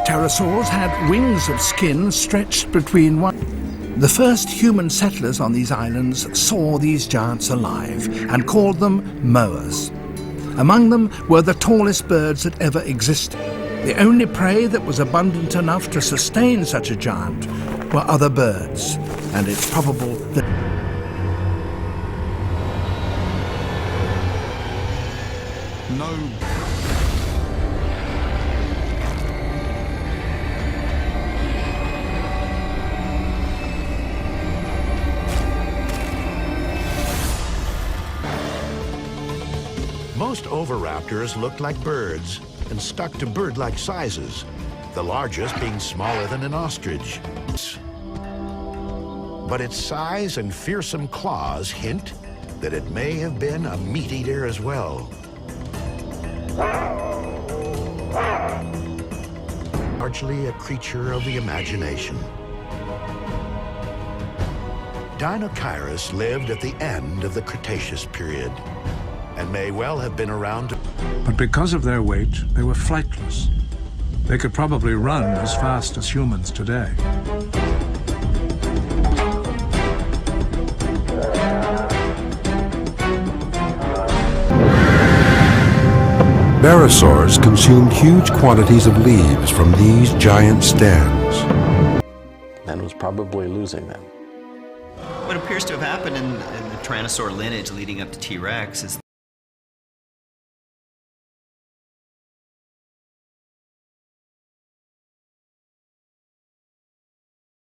Pterosaurs had wings of skin stretched between one. The first human settlers on these islands saw these giants alive and called them moas. Among them were the tallest birds that ever existed. The only prey that was abundant enough to sustain such a giant were other birds, and it's probable that Most oviraptors looked like birds and stuck to bird-like sizes, the largest being smaller than an ostrich. But its size and fearsome claws hint that it may have been a meat-eater as well. Largely a creature of the imagination. Deinocheirus lived at the end of the Cretaceous period and may well have been around. But because of their weight, they were flightless. They could probably run as fast as humans today. Barosaurs consumed huge quantities of leaves from these giant stands. Man was probably losing them. What appears to have happened in the Tyrannosaur lineage leading up to T. rex is